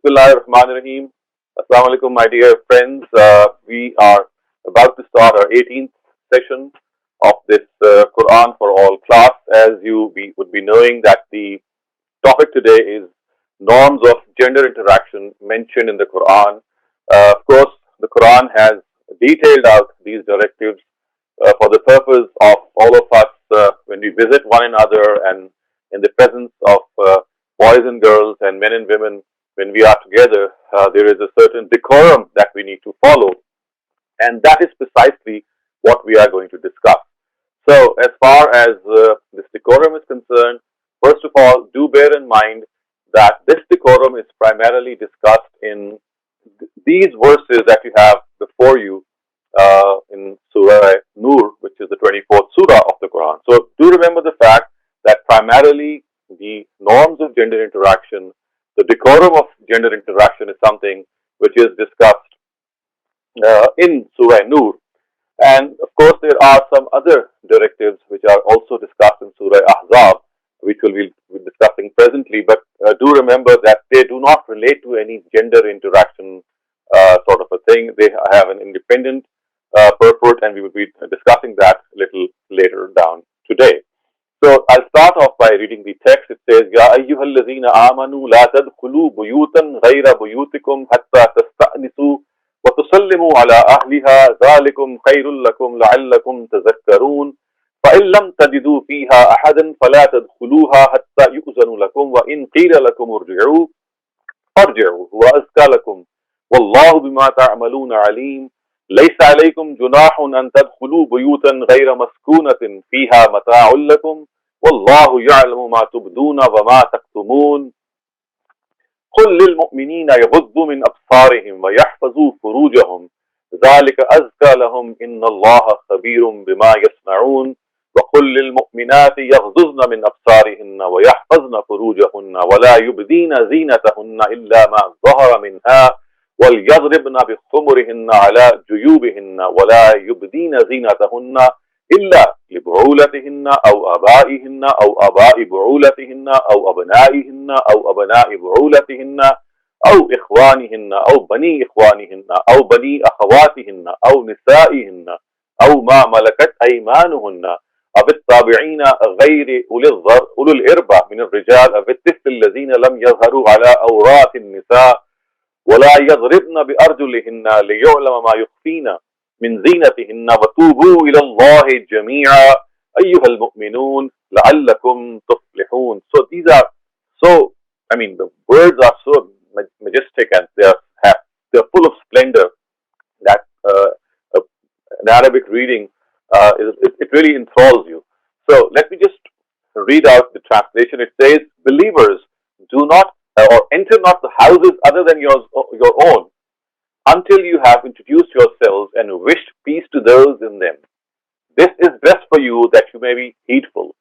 Bismillahirrahmanirrahim. Assalamu alaikum, my dear friends. We are about to start our 18th session of this Quran for All class. As you would be knowing that the topic today is norms of gender interaction mentioned in the Quran. Of course, the Quran has detailed out these directives for the purpose of all of us when we visit one another and in the presence of boys and girls and men and women, when we are together, there is a certain decorum that we need to follow, and that is precisely what we are going to discuss. So, as far as this decorum is concerned, first of all, do bear in mind that this decorum is primarily discussed in these verses that you have before you in Surah Nur, which is the 24th Surah of the Quran. So, do remember the fact that primarily the norms of gender interaction, the decorum of gender interaction is something which is discussed in Surah Nur. And of course, there are some other directives which are also discussed in Surah Ahzab, which we'll be discussing presently. But do remember that they do not relate to any gender interaction sort of a thing. They have an independent purport, and we will be discussing that a little later down today. So I'll start off by reading the text. It says, Ya ayyuhallazina amanu la tadkhulu buyutan ghayra buyutikum hatta tasta'nisu wa tusallimu ala ahliha dhalikum khayrul lakum la'allakum tazakkarun فإن لم تجدوا فيها أحدا فلا تدخلوها حتى يؤذن لكم وإن قيل لكم ارجعوا فارجعوا هو أزكى لكم والله بما تعملون عليم ليس عليكم جناح أن تدخلوا بيوتا غير مسكونة فيها متاع لكم والله يعلم ما تبدون وما تكتمون قل للمؤمنين يغضوا من أبصارهم ويحفظوا فروجهم ذلك أزكى لهم إن الله خبير بما يصنعون وقل للمؤمنات يغضضن من أبصارهن ويحفظن فروجهن ولا يبدين زينتهن إلا ما ظهر منها وليضربن بخمرهن على جيوبهن ولا يبدين زينتهن إلا لبعولتهن أو آبائهن أو آباء بعولتهن أو أبنائهن أو أبناء بعولتهن أو إخوانهن أو بني إخوانهن أو بني أخواتهن أو نسائهن أو ما ملكت أيمانهن أو التابعين غير أولي الإربة من الرجال أو الطفل الذين لم يظهروا على أورات النساء ولا يضربن بأرجلهن ليعلم ما يخفين من زينتهن وتوبوا إلى الله جميعا أيها المؤمنون لعلكم تفلحون. So these are the words are so majestic and they're full of splendor that an Arabic reading it really enthralls you. So let me just read out the translation. It says, "Believers, do not or enter not the houses other than your own, until you have introduced yourselves and wished peace to those in them. This is best for you that you may be heedful.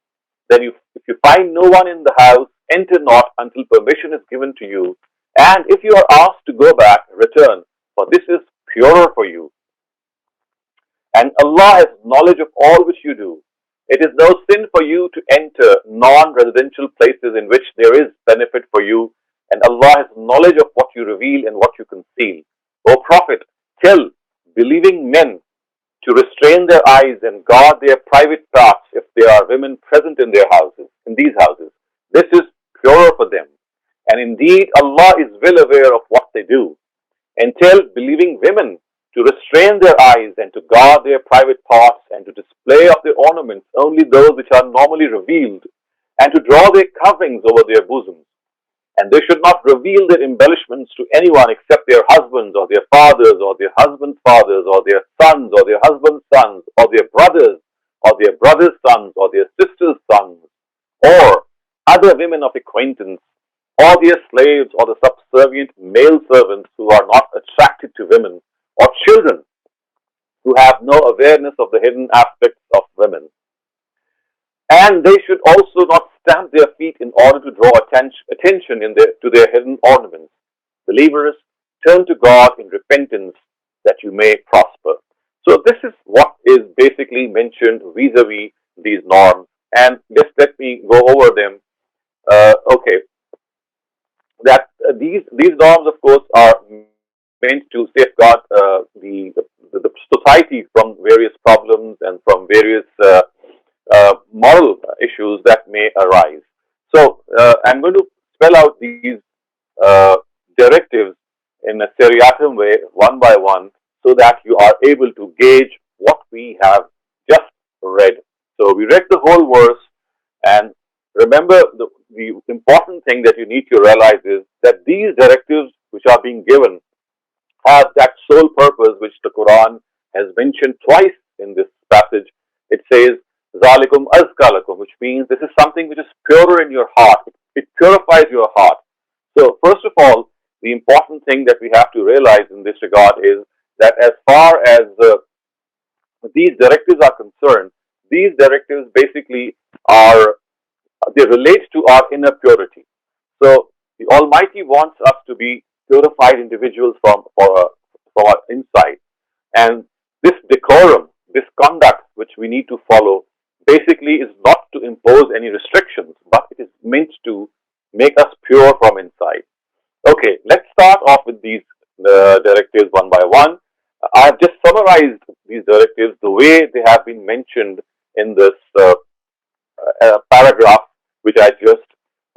Then if you find no one in the house, enter not until permission is given to you. And if you are asked to go back, return, for this is purer for you. And Allah has knowledge of all which you do. It is no sin for you to enter non-residential places in which there is benefit for you, and Allah has knowledge of what you reveal and what you conceal. O Prophet, tell believing men to restrain their eyes and guard their private parts if there are women present in their houses, in these houses. This is purer for them. And indeed, Allah is well aware of what they do. And tell believing women to restrain their eyes and to guard their private parts and to display of their ornaments only those which are normally revealed, and to draw their coverings over their bosoms. And they should not reveal their embellishments to anyone except their husbands or their fathers or their husbands' fathers or their sons or their husbands' sons or their brothers or their brothers' sons or their sisters' sons or other women of acquaintance or their slaves or the subservient male servants who are not attracted to women or children who have no awareness of the hidden aspects of women. And they should also not stamp their feet in order to draw attention to their hidden ornaments. Believers, turn to God in repentance that you may prosper." So this is what is basically mentioned vis-a-vis these norms. And just let me go over them. Okay. that these norms, of course, are meant to safeguard the society from various problems and from various moral issues that may arise. So I'm going to spell out these uh, directives in a seriatim way, one by one, so that you are able to gauge what we have just read. So we read the whole verse, and remember the important thing that you need to realize is that these directives which are being given have that sole purpose which the Quran has mentioned twice in this passage. It says, Zalikum azkalakum, which means this is something which is purer in your heart. It purifies your heart. So, first of all, the important thing that we have to realize in this regard is that as far as these directives are concerned, these directives basically are, they relate to our inner purity. So, the Almighty wants us to be purified individuals from our inside. And this decorum, this conduct which we need to follow, basically is not to impose any restrictions, but it is meant to make us pure from inside. Okay, let's start off with these directives one by one. I have just summarized these directives the way they have been mentioned in this paragraph which I just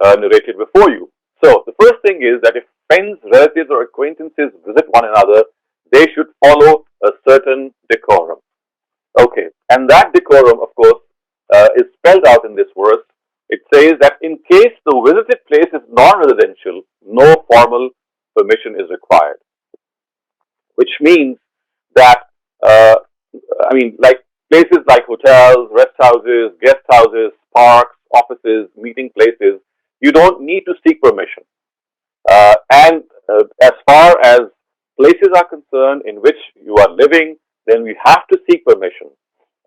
narrated before you. So, the first thing is that if friends, relatives, or acquaintances visit one another, they should follow a certain decorum. Okay, and that decorum, of course, is spelled out in this verse. It says that in case the visited place is non-residential, no formal permission is required, which means that, uh, like places like hotels, rest houses, guest houses, parks, offices, meeting places, you don't need to seek permission. And as far as places are concerned in which you are living, then we have to seek permission.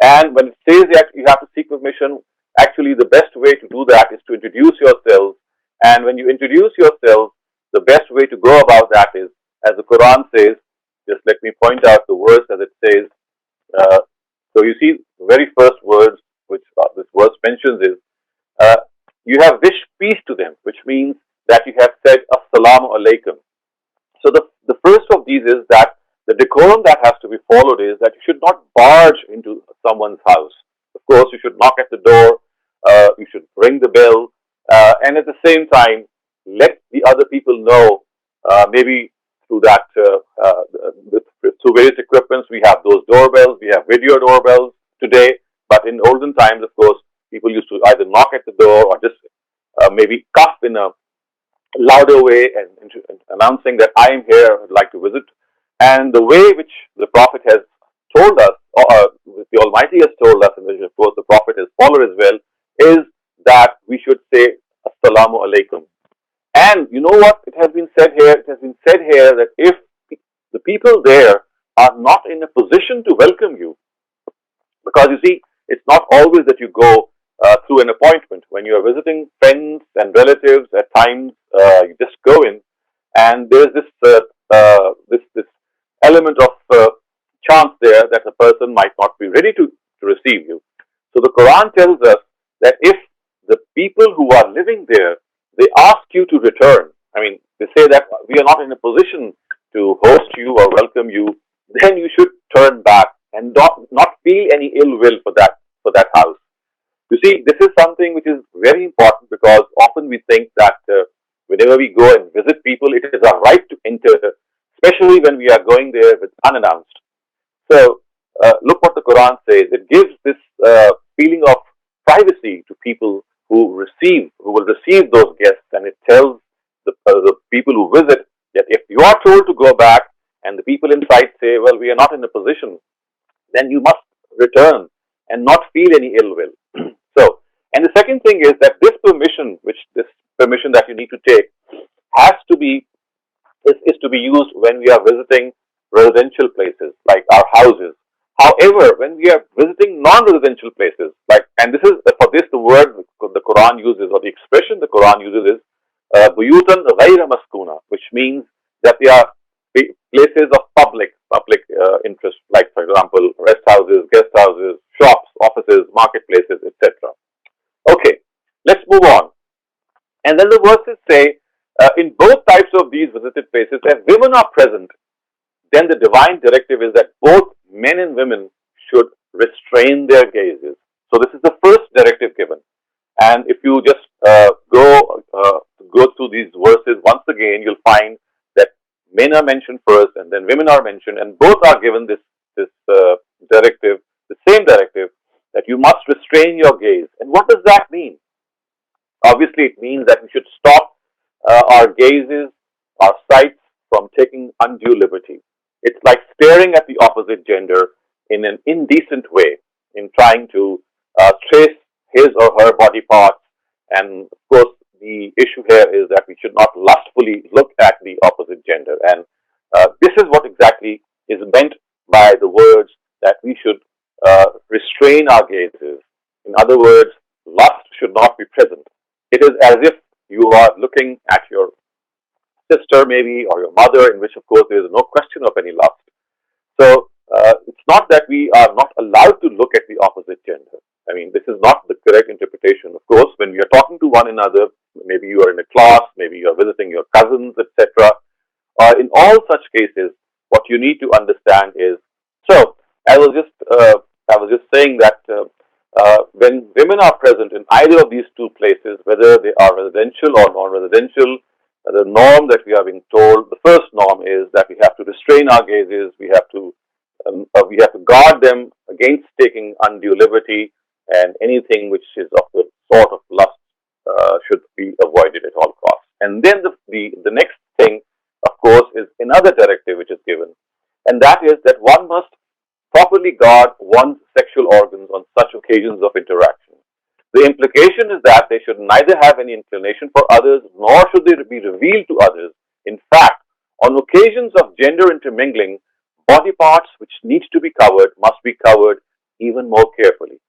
And when it says that you have to seek permission, actually the best way to do that is to introduce yourselves. And when you introduce yourselves, the best way to go about that is, as the Quran says, just let me point out the verse as it says. Uh, so you see, the very first words which this verse mentions is, uh, you have wished peace to them, which means that you have said Assalamu alaikum. So the first of these is that the decorum that has to be followed is that you should not barge into someone's house. Of course, you should knock at the door, you should ring the bell, and at the same time, let the other people know, maybe through that, through various equipments. We have those doorbells, we have video doorbells today, but in olden times, of course, people used to either knock at the door or just maybe cough in a louder way and announcing that I am here, I would like to visit. And the way which the Prophet has told us, or the Almighty has told us, and which of course the Prophet has followed as well, is that we should say Assalamu alaikum. And you know what? It has been said here. It has been said here that if the people there are not in a position to welcome you, because you see, it's not always that you go through an appointment. When you are visiting friends and relatives, at times you just go in, and there's this element of chance there that a person might not be ready to receive you. So the Quran tells us that if the people who are living there, they ask you to return, they say that we are not in a position to host you or welcome you, then you should turn back and not feel any ill will for that house. You see, this is something which is very important because often we think that whenever we go and visit people, it is our right to enter, especially when we are going there with unannounced. So, look what the Quran says. It gives this feeling of privacy to people who will receive those guests, and it tells the people who visit that if you are told to go back and the people inside say, well, we are not in a position, then you must return and not feel any ill will. So, and the second thing is that this permission that you need to take has to be is to be used when we are visiting residential places like our houses. However, when we are visiting non-residential places, and this is for this the word the Quran uses, or the expression the Quran uses is buyutan ghayra maskuna, which means that they are places of public interest, like for example rest houses, guest houses, shops, offices, marketplaces, etc. Okay, let's move on. And then the verses say In both types of these visited places, if women are present, then the divine directive is that both men and women should restrain their gazes. So this is the first directive given. And if you just go through these verses once again, you'll find that men are mentioned first, and then women are mentioned, and both are given this directive, the same directive, that you must restrain your gaze. And what does that mean? Obviously, it means that we should stop our gazes, our sights from taking undue liberty. It's like staring at the opposite gender in an indecent way, in trying to trace his or her body parts. And of course, the issue here is that we should not lustfully look at the opposite gender. And this is what exactly is meant by the words that we should restrain our gazes. In other words, lust should not be present. It is as if you are looking at your sister, maybe, or your mother, in which, of course, there is no question of any lust. So it's not that we are not allowed to look at the opposite gender. I mean, this is not the correct interpretation. Of course, when we are talking to one another, maybe you are in a class, maybe you are visiting your cousins, etc. In all such cases, what you need to understand is, so I was just saying that when women are present in either of these two places, whether they are residential or non-residential, the norm that we are being told, the first norm is that we have to restrain our gazes, we have to guard them against taking undue liberty, and anything which is of the sort of lust should be avoided at all costs. And then the next thing, of course, is another directive which is given, and that is that one must properly guard one's sexual organs on such occasions of interaction. The implication is that they should neither have any inclination for others, nor should they be revealed to others. In fact, on occasions of gender intermingling, body parts which need to be covered must be covered even more carefully.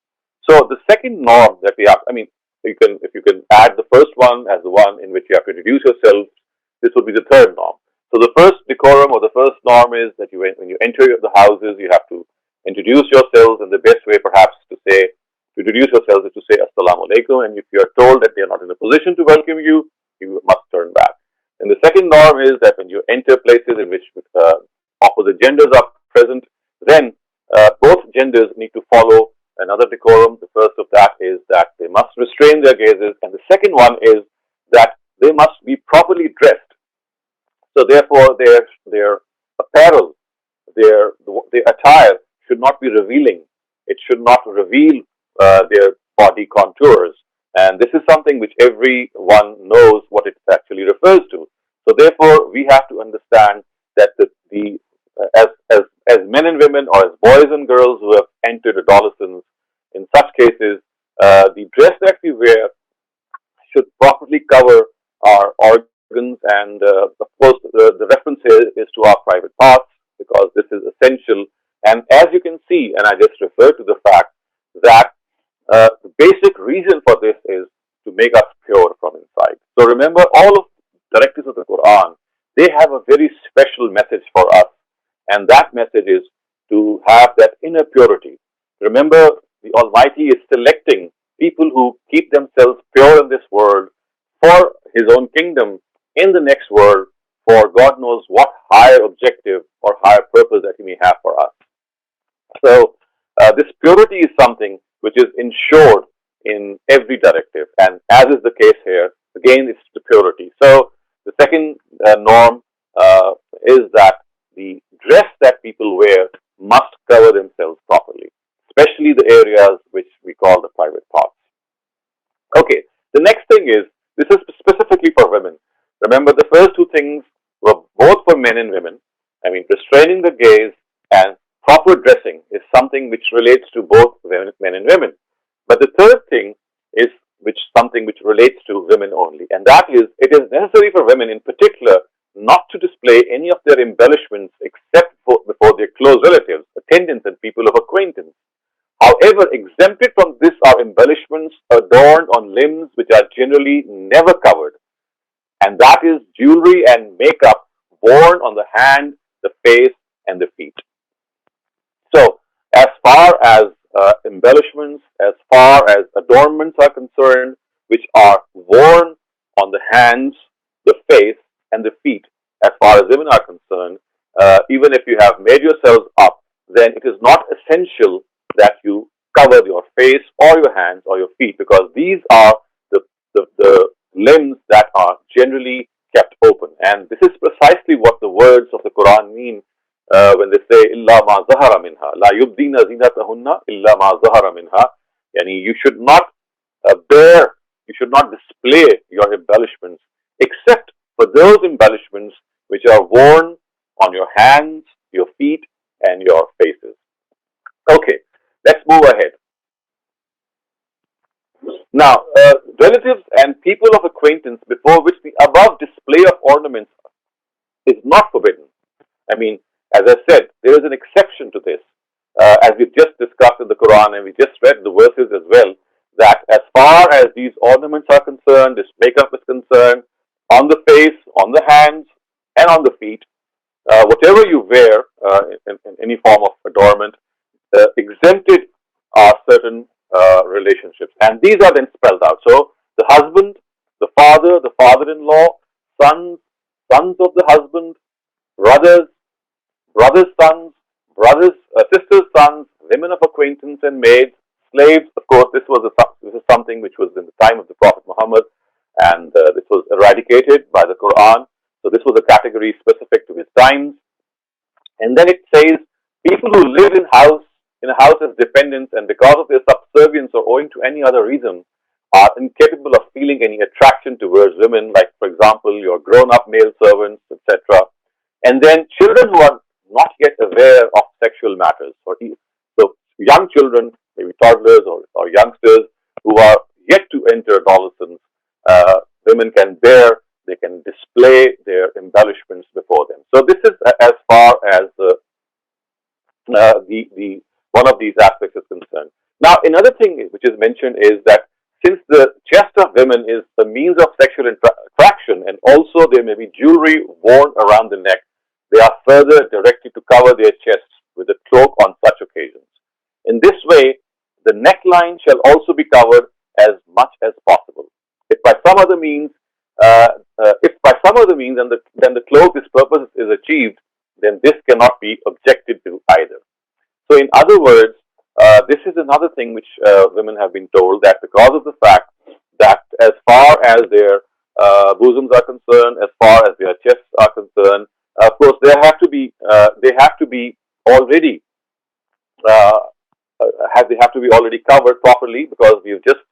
So the second norm that we have, I mean, if you can add the first one as the one in which you have to introduce yourself, this would be the third norm. So the first decorum or the first norm is that when you enter the houses, you have to introduce yourselves, and the best way perhaps to introduce yourselves is to say Assalamu alaikum, and if you are told that they are not in a position to welcome you, you must turn back. And the second norm is that when you enter places in which opposite genders are present, then both genders need to follow another decorum. The first of that is that they must restrain their gazes, and the second one is that they must be properly dressed. So therefore, their apparel, their attire should not be revealing. It should not reveal their body contours, and this is something which everyone knows what it actually refers to. So therefore, we have to understand that as men and women, or as boys and girls who have entered adolescence, in such cases, the dress that we wear should properly cover our organs, and of course, the reference here is to our private parts, because this is essential. And as you can see, and I just refer to the fact that the basic reason for this is to make us pure from inside. So remember, all of the directives of the Qur'an, they have a very special message for us, and that message is to have that inner purity. Remember, the Almighty is selecting people who keep themselves pure in this world for His own kingdom in the next world, for God knows what higher objective or higher purpose that He may have for us. So this purity is something which is ensured in every directive, and as is the case here, again, it's the purity. So the second norm is that the dress that people wear must cover themselves properly, especially the areas which we call the private parts. Okay, the next thing is, this is specifically for women. Remember, the first two things were both for men and women. I mean, restraining the gaze and proper dressing is something which relates to both men and women. But the third thing is something which relates to women only, and that is, it is necessary for women in particular not to display any of their embellishments except before their close relatives, attendants, and people of acquaintance. However, exempted from this are embellishments adorned on limbs which are generally never covered, and that is jewelry and makeup worn on the hand, the face, and the feet. So, as far as embellishments, as far as adornments are concerned, which are worn on the hands, the face and the feet as far as women are concerned. Even if you have made yourselves up, then it is not essential that you cover your face or your hands or your feet, because these are the limbs that are generally kept open. And this is precisely what the words of the Quran mean when they say illa ma zahara minha la yubdina zinatahunna illa ma zahara minha. Yani you should not you should not display your embellishments except for those embellishments which are worn on your hands, your feet, and your faces. Okay, let's move ahead. Now, relatives and people of acquaintance before which the above display of ornaments is not forbidden. I mean, as I said, there is an exception to this, as we just discussed in the Quran and we just read the verses as well, that as far as these ornaments are concerned, this makeup is concerned, on the face, on the hands, and on the feet, whatever you wear in any form of adornment, exempted are certain relationships. And these are then spelled out. So the husband, the father-in-law, sons, sons of the husband, brothers, brothers' sons, sisters' sons, women of acquaintance and maids, slaves. Of course, this is something which was in the time of the Prophet Muhammad, and this was eradicated by the Quran. So this was a category specific to his times. And then it says people who live in a house as dependents, and because of their subservience or owing to any other reason, are incapable of feeling any attraction towards women, like for example your grown-up male servants, etc. And then children who are not yet aware of sexual matters, so young children, maybe toddlers or youngsters who are yet to enter adolescence, women they can display their embellishments before them. So this is as far as the one of these aspects is concerned. Now, another thing which is mentioned is that since the chest of women is the means of sexual attraction, and also there may be jewelry worn around the neck, they are further directed to cover their chests with a cloak on such occasions. In this way, the neckline shall also be covered as much as possible. If by some other means, then the cloak, its purpose is achieved, then this cannot be objected to either. So, in other words, this is another thing which women have been told, that because of the fact that as far as their bosoms are concerned, as far as their chests are concerned, of course, they have to be already they have to be already covered properly, because we've just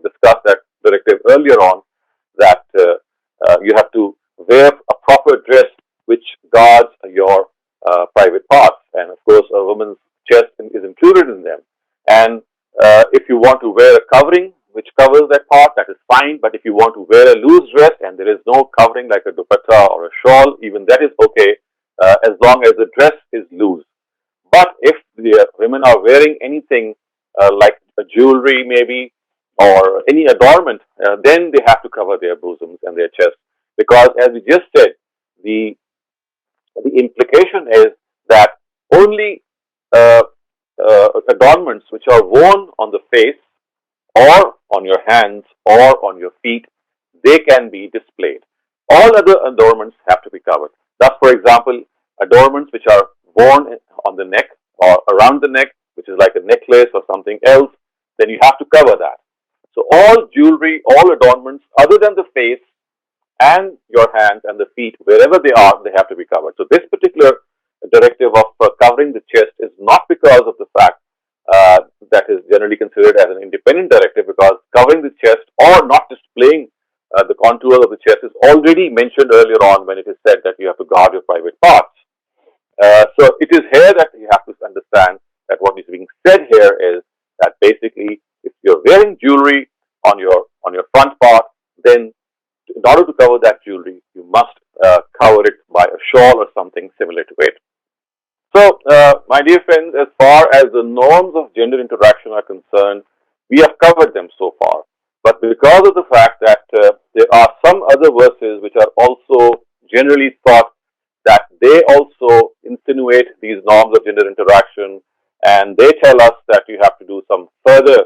discussed that directive earlier on, that you have to wear a proper dress which guards your private parts, and of course, a woman's chest is included in them. And if you want to wear a covering which covers that part, that is fine. But if you want to wear a loose dress and there is no covering like a dupatta or a shawl, even that is okay, as long as the dress is loose. But if the women are wearing anything like a jewelry maybe, or any adornment, then they have to cover their bosoms and their chests, because as we just said, the implication is that only adornments which are worn on the face or on your hands or on your feet, they can be displayed. All other adornments have to be covered. Thus, for example, adornments which are worn on the neck or around the neck, which is like a necklace or something else, then you have to cover that. So all jewelry, all adornments other than the face and your hands and the feet, wherever they are, they have to be covered. So this particular directive of covering the chest is not because of the fact that is generally considered as an independent directive, because covering the chest or not displaying the contours of the chest is already mentioned earlier on when it is said that you have to guard your private parts. So it is here that you have to understand that what is being said here is that basically, if you're wearing jewelry on your front part, then in order to cover that jewelry, you must cover it by a shawl or something similar to it. So, my dear friends, as far as the norms of gender interaction are concerned, we have covered them so far. But because of the fact that there are some other verses which are also generally thought that they also insinuate these norms of gender interaction, and they tell us that you have to do some further,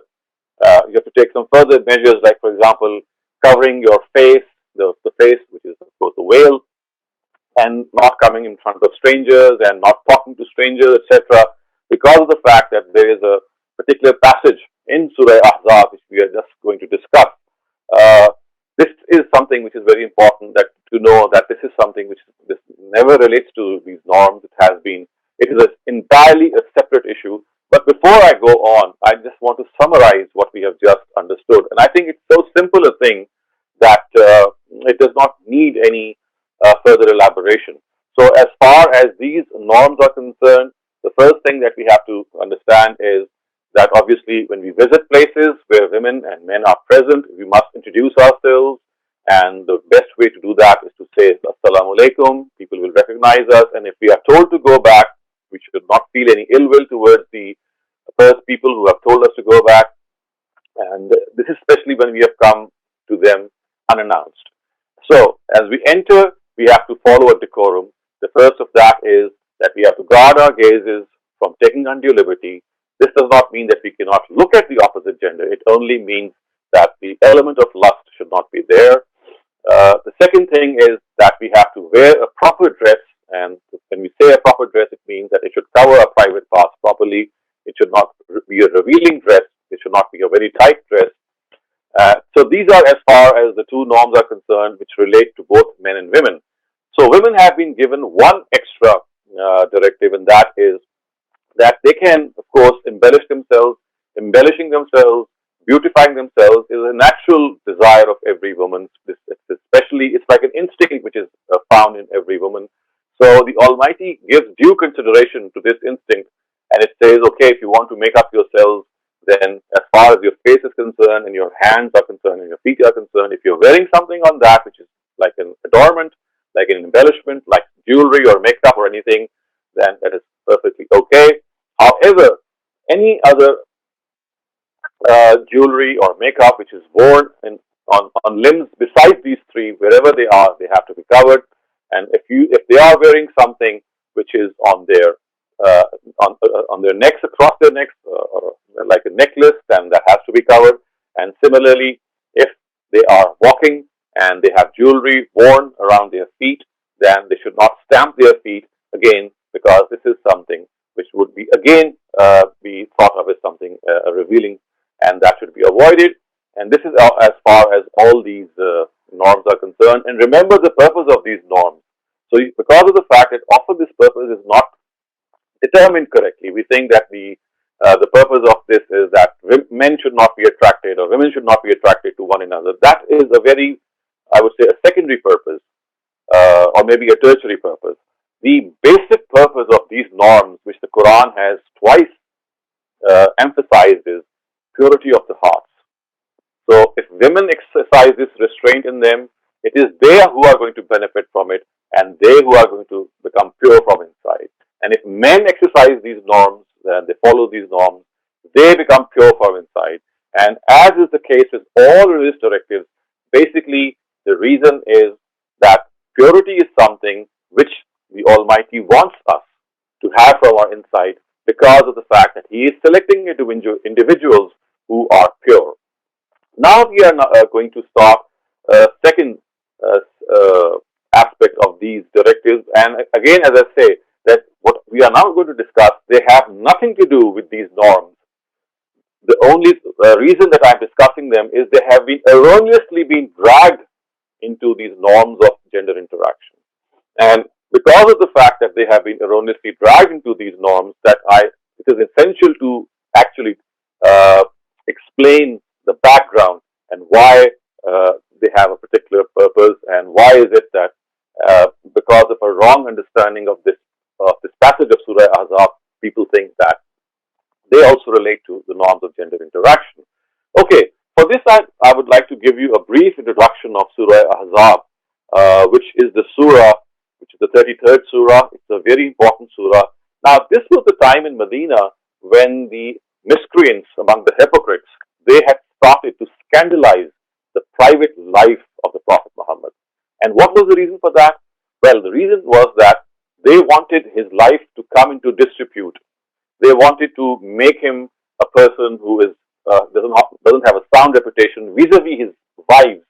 you have to take some further measures, like for example, covering your face the face, which is of course the veil, and not coming in front of strangers and not talking to strangers, etc. Because of the fact that there is a particular passage in Surah Ahzab which we are just going to discuss. Uh, this is something which is very important that to know that this is something which this never relates to these norms. It is entirely a separate issue. But before I go on, I just want to summarize what we have just understood. And I think it's so simple a thing that it does not need any further elaboration. So as far as these norms are concerned, the first thing that we have to understand is that obviously when we visit places where women and men are present, we must introduce ourselves. And the best way to do that is to say Assalamu alaikum. People will recognize us. And if we are told to go back, we should not feel any ill will towards the first people who have told us to go back. And this is especially when we have come to them unannounced. So as we enter, we have to follow a decorum. The first of that is that we have to guard our gazes from taking undue liberty. This does not mean that we cannot look at the opposite gender. It only means that the element of lust should not be there. The second thing is that we have to wear a proper dress. And when we say a proper dress, it means that it should cover our private parts properly. It should not be a revealing dress. It should not be a very tight dress. So these are as far as the two norms are concerned, which relate to both men and women. So women have been given one extra directive, and that is that they can, of course, embellish themselves. Embellishing themselves, beautifying themselves is a natural desire of every woman. It's like an instinct which is found in every woman. So the Almighty gives due consideration to this instinct, and it says, okay, if you want to make up yourselves, then as far as your face is concerned and your hands are concerned and your feet are concerned, if you're wearing something on that which is like an adornment, like an embellishment, like jewelry or makeup or anything, then that is perfectly okay. However, any other jewelry or makeup which is worn on limbs besides these three, wherever they are, they have to be covered. And if they are wearing something which is on their necks, across their necks, or like a necklace, then that has to be covered. And similarly, if they are walking and they have jewelry worn around their feet, then they should not stamp their feet again, because this is something which would be again be thought of as something revealing, and that should be avoided. And this is as far as all these norms are concerned. And remember the purpose of these norms. So because of the fact that often this purpose is not determined correctly, we think that the purpose of this is that men should not be attracted or women should not be attracted to one another. That is a very, I would say, a secondary purpose, or maybe a tertiary purpose. The basic purpose of these norms, which the Qur'an has twice emphasized, is purity of the hearts. So if women exercise this restraint in them, it is they who are going to benefit from it, and they who are going to become pure from inside. And if men exercise these norms, and they follow these norms, they become pure from inside. And as is the case with all religious directives, basically the reason is that purity is something which the Almighty wants us to have from our inside, because of the fact that He is selecting individuals who are pure. Now we are going to start a second aspect of these directives. And again, as I say, that what we are now going to discuss, they have nothing to do with these norms. The only reason that I'm discussing them is they have been erroneously been dragged into these norms of gender interaction. And because of the fact that they have been erroneously dragged into these norms, it is essential to actually explain the background and why they have a particular purpose, and why is it that because of a wrong understanding of this passage of Surah Ahzab, people think that they also relate to the norms of gender interaction. Okay, for this I would like to give you a brief introduction of Surah Ahzab, which is the surah, which is the 33rd surah. It's a very important surah. Now, this was the time in Medina when the miscreants among the hypocrites, they had started to scandalize the private life of the Prophet Muhammad. And what was the reason for that? Well, the reason was that they wanted his life to come into disrepute. They wanted to make him a person who is doesn't have a sound reputation vis-a-vis his wives,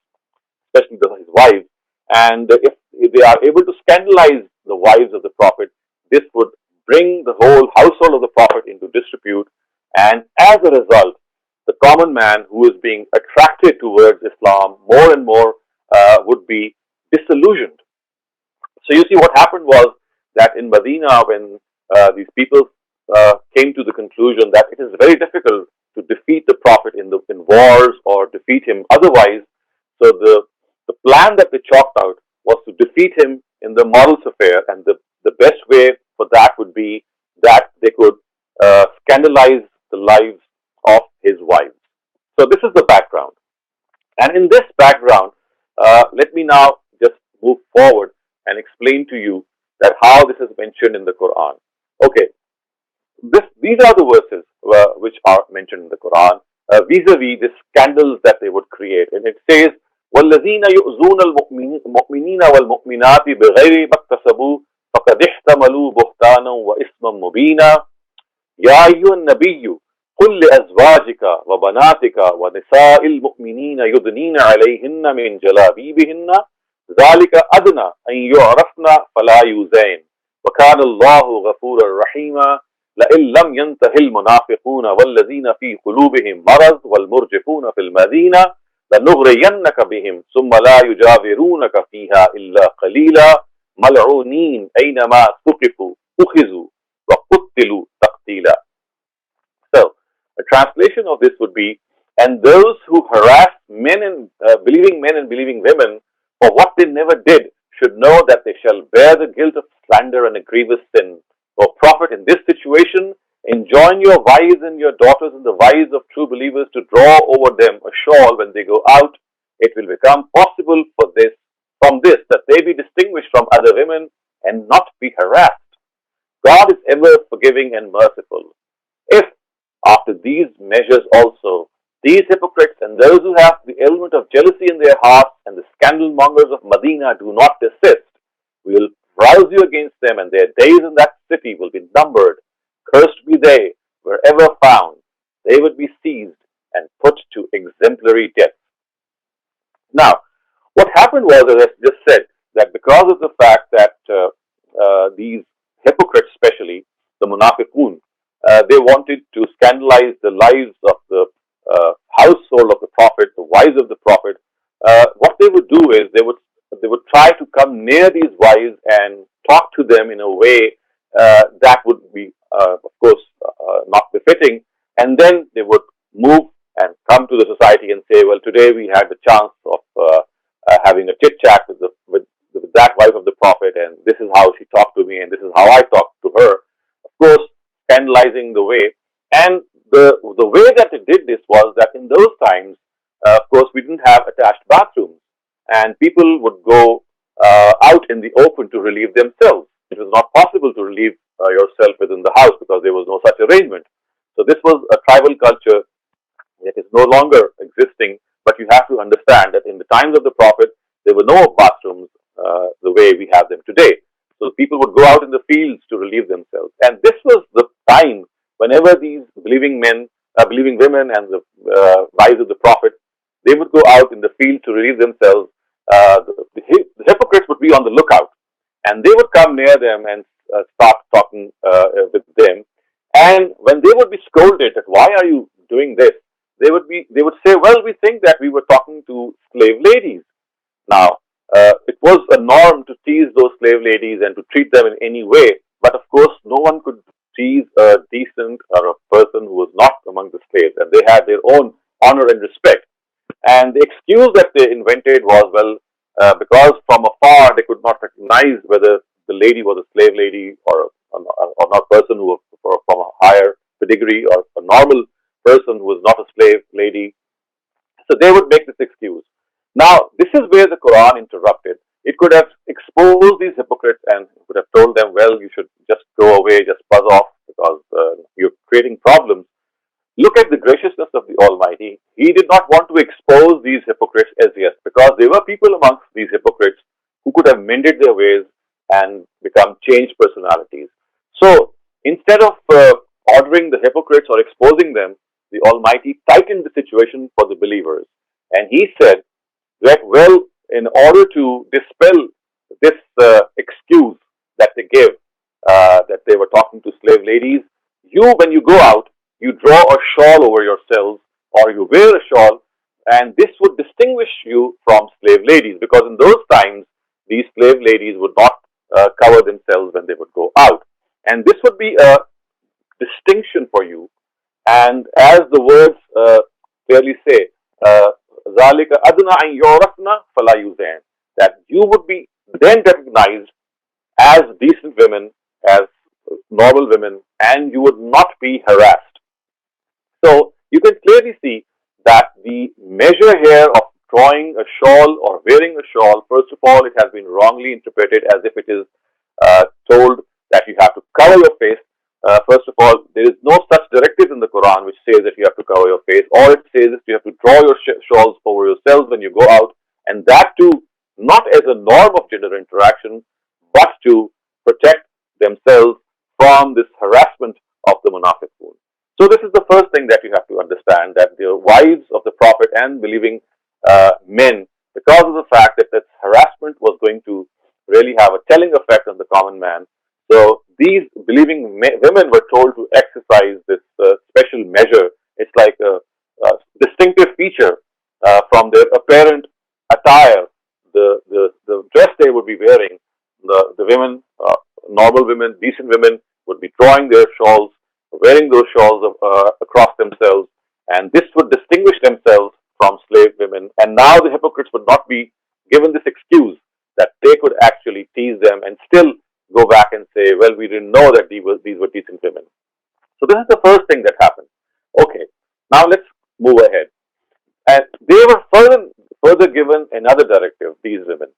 especially his wives. And if they are able to scandalize the wives of the Prophet, this would bring the whole household of the Prophet into disrepute. And as a result, the common man who is being attracted towards Islam more and more would be disillusioned. So you see, what happened was that in Medina, when these people came to the conclusion that it is very difficult to defeat the Prophet in wars or defeat him otherwise, so the plan that they chalked out was to defeat him in the moral affair, and the best way for that would be that they could scandalize the lives of his wives. So this is the background. And in this background, let me now just move forward and explain to you that how this is mentioned in the Quran. Okay, these are the verses which are mentioned in the Quran vis-a-vis the scandals that they would create. And it says, وَالَّذِينَ يُؤْذُونَ الْمُؤْمِنِينَ وَالْمُؤْمِنَاتِ بِغَيْرِ مَا اكْتَسَبُوا فَقَدِ احْتَمَلُوا بُهْتَانًا وَإِثْمًا مُبِينًا يَا أَيُّهَا النَّبِيُّ قل لأزواجك وبناتك ونساء المؤمنين يدنين عليهن من جلابيبهن ذلك أدنى أن يعرفن فلا يؤذين وكان الله غفورا رحيما لئن لم ينته المنافقون والذين في قلوبهم مرض والمرجفون في المدينة لنغرينك بهم ثم لا يجاورونك فيها إلا قليلا ملعونين أينما ثقفوا أخذوا وقتلوا تقتيلا. So, a translation of this would be, and those who harass believing men and believing women for what they never did should know that they shall bear the guilt of slander and a grievous sin. O Prophet, in this situation, enjoin your wives and your daughters and the wives of true believers to draw over them a shawl when they go out. It will become possible from this that they be distinguished from other women and not be harassed. God is ever forgiving and merciful. If after these measures also, these hypocrites and those who have the element of jealousy in their hearts and the scandal mongers of Medina do not desist, we will rouse you against them, and their days in that city will be numbered. Cursed be they, wherever found. They would be seized and put to exemplary death. Now, what happened was, as I just said, that because of the fact that these hypocrites, especially the munafiqun, they wanted to scandalize the lives of the household of the Prophet, the wives of the Prophet. What they would do is they would try to come near these wives and talk to them in a way that would be, of course, not befitting. And then they would move and come to the society and say, well, today we had the chance of having a chit chat with that wife of the Prophet, and this is how she talked to me, and this is how I talked to her. Of course, scandalizing the way. And the way that they did this was that in those times, of course, we didn't have attached bathrooms, and people would go out in the open to relieve themselves. It was not possible to relieve yourself within the house because there was no such arrangement. So this was a tribal culture that is no longer existing, but you have to understand that in the times of the Prophet, there were no bathrooms the way we have them today. So people would go out in the fields to relieve themselves. And this was the time whenever these believing men, believing women and the wives of the Prophet, they would go out in the field to relieve themselves. The hypocrites would be on the lookout, and they would come near them and start talking with them. And when they would be scolded that why are you doing this, they would say, well, we think that we were talking to slave ladies. Now, it was a norm to tease those slave ladies and to treat them in any way, but of course, no one could tease a decent or a person who was not among the slaves, and they had their own honor and respect. And the excuse that they invented was, well, because from afar they could not recognize whether the lady was a slave lady or not person who was from a higher pedigree or a normal person who was not a slave lady. So they would make this excuse. Now, this is where the Quran interrupted. It could have exposed these hypocrites and could have told them, well, you should just go away, just buzz off because you're creating problems. Look at the graciousness of the Almighty. He did not want to expose these hypocrites as yet because there were people amongst these hypocrites who could have mended their ways and become changed personalities. So, instead of ordering the hypocrites or exposing them, the Almighty tightened the situation for the believers. And He said that, well, in order to dispel this excuse that they give, that they were talking to slave ladies, when you go out, you draw a shawl over yourselves or you wear a shawl, and this would distinguish you from slave ladies, because in those times, these slave ladies would not cover themselves when they would go out. And this would be a distinction for you. And as the words clearly say, ذَلِكَ أَدْنَى أَنْ يُعْرَفْنَ فَلَا يُؤْذَيْنَ, that you would be then recognized as decent women, as normal women, and you would not be harassed. So you can clearly see that the measure here of drawing a shawl or wearing a shawl, first of all, it has been wrongly interpreted as if it is told that you have to cover your face. First of all, there is no such directive in the Quran which says that you have to cover your face. All it says is you have to draw your shawls over yourselves when you go out, and that too not as a norm of gender interaction, but to protect themselves from this harassment of the munafiqun. So this is the first thing that you have to understand, that the wives of the Prophet and believing men, because of the fact that this harassment was going to really have a telling effect on the common man, so these believing women were told to exercise this special measure. It's like a distinctive feature from their apparent attire, the dress they would be wearing. The women, normal women, decent women, would be drawing their shawls, wearing those shawls across themselves, and this would distinguish themselves from slave women. And now the hypocrites would not be given this excuse that they could actually tease them and still go back and say, well, we didn't know that these were decent women. So this is the first thing that happened. Okay, now let's move ahead. And they were further given another directive, these women.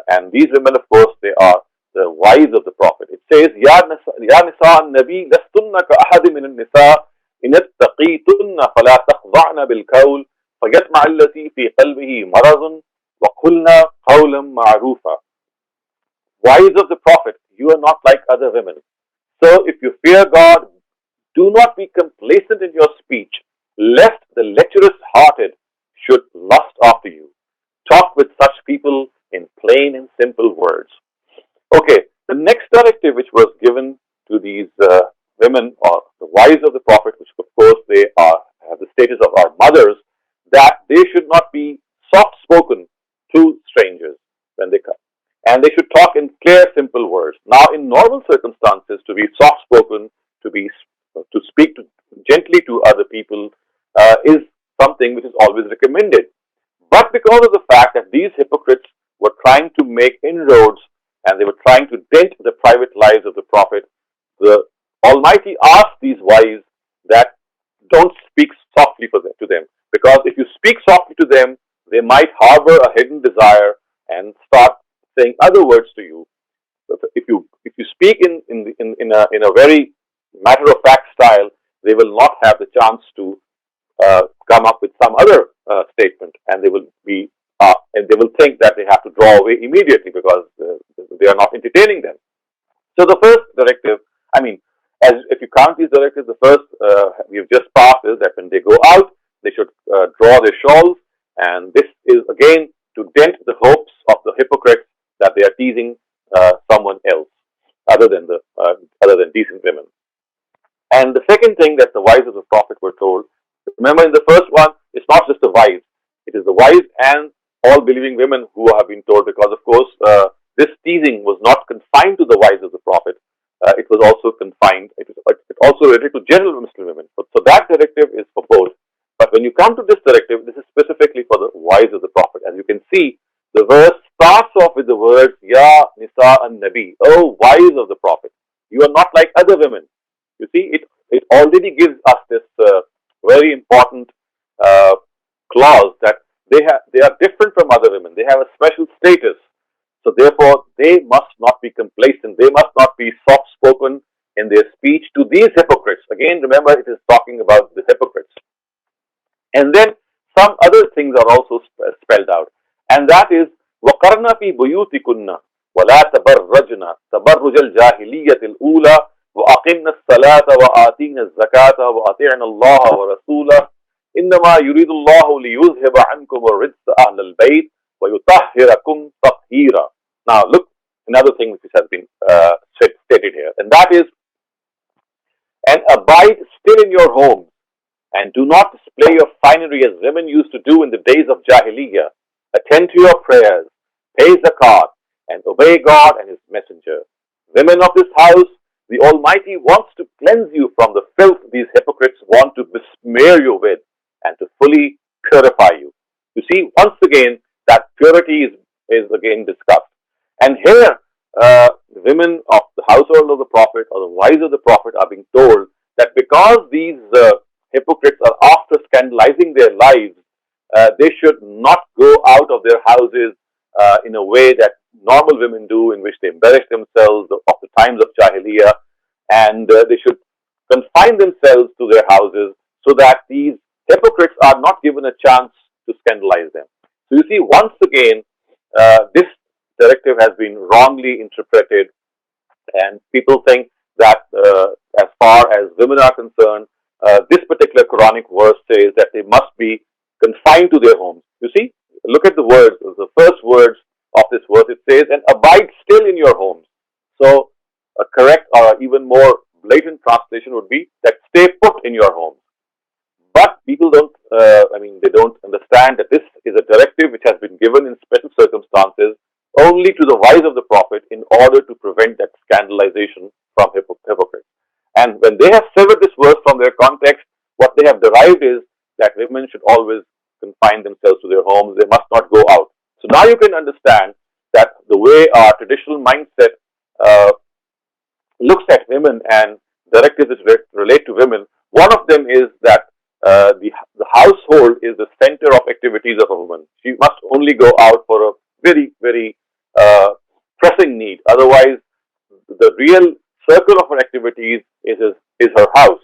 And these women, of course, they are the wives of the Prophet. It says, Ya nisa an-nabi lastunna ka ahadi min an-nisa in ittaqitunna fala takhda'na bil qawl fayatma'a allati fi qalbihi maradun wa qulna qawlan ma'rufa. Wives of the Prophet, you are not like other women. So if you fear God, do not be complacent in your speech, lest the lecherous-hearted should lust after you. Talk with such people in plain and simple words. Okay, the next directive which was given to these women, or the wives of the Prophet, which of course they have the status of our mothers, that they should not be soft-spoken to strangers when they come. And they should talk in clear, simple words. Now, in normal circumstances, to be soft-spoken, to speak gently to other people is something which is always recommended. But because of the fact that these hypocrites were trying to make inroads and they were trying to dent the private lives of the Prophet, the Almighty asked these wives that don't speak softly to them. Because if you speak softly to them, they might harbor a hidden desire and start saying other words to you. If you speak in a very matter-of-fact style, they will not have the chance to come up with some other statement, and they will think that they have to draw away immediately because they are not entertaining them. So the first directive, as if you count these directives, the first we have just passed is that when they go out, they should draw their shawls, and this is again to dent the hopes of the hypocrites that they are teasing someone else other than decent women. And the second thing that the wives of the Prophet were told, remember in the first one, it's not just the wives, it is the wives and all believing women who have been told, because of course this teasing was not confined to the wives of the Prophet. It was also confined, it also related to general Muslim women. So that directive is for both. But when you come to this directive, this is specifically for the wives of the Prophet. As you can see, the verse starts off with the words, Ya Nisa an-Nabi, oh wives of the Prophet, you are not like other women. You see, it already gives us this very important clause that they are different from other women. They have a special status. So therefore, they must not be complacent. They must not be soft-spoken in their speech to these hypocrites. Again, remember, it is talking about the hypocrites. And then some other things are also spelled out. And that is, وَقَرْنَا فِي بُيُوتِكُنَّ وَلَا تَبَرَّجْنَ تَبَرُّجَ الْجَاهِلِيَّةِ الْأُولَى وَأَقِمْنَا الصَّلَاةَ وَآتِينَا الزَّكَاةَ وَأَطِعْنَا اللَّهَ وَرَسُولَهُ إِنَّمَا يُرِيدُ اللَّهُ لِيُذْهِبَ عَنْكُمُ الرِّجْسَ أَهْلَ الْبَيْتِ وَيُطَهِّرَكُمْ تَطْهِيرًا. Now look, another thing which has been stated here, and that is, and abide still in your homes, and do not display your finery as women used to do in the days of Jahiliyyah. Attend to your prayers, pay zakat, and obey God and His Messenger. Women of this house, the Almighty wants to cleanse you from the filth these hypocrites want to besmear you with, and to fully purify you. You see, once again, that purity is again discussed. And here, the women of the household of the Prophet or the wives of the Prophet are being told that because these hypocrites are after scandalizing their lives, they should not go out of their houses in a way that normal women do, in which they embellish themselves of the times of Jahiliyyah, and they should confine themselves to their houses so that these hypocrites are not given a chance to scandalize them. So you see, once again, this directive has been wrongly interpreted, and people think that as far as women are concerned, this particular Quranic verse says that they must be confined to their homes. You see, look at the words, the first words of this verse. It says, and abide still in your homes. So a correct or even more blatant translation would be that stay put in your homes. But people don't, they don't understand that this is a directive which has been given in special circumstances only to the wives of the Prophet in order to prevent that scandalization from hypocrites. And when they have severed this verse from their context, what they have derived is that women should always confine themselves to their homes. They must not go out. So now you can understand that the way our traditional mindset looks at women and directives that relate to women, one of them is that the household is the center of activities of a woman. She must only go out for a very, very pressing need. Otherwise, the real circle of her activities is her house.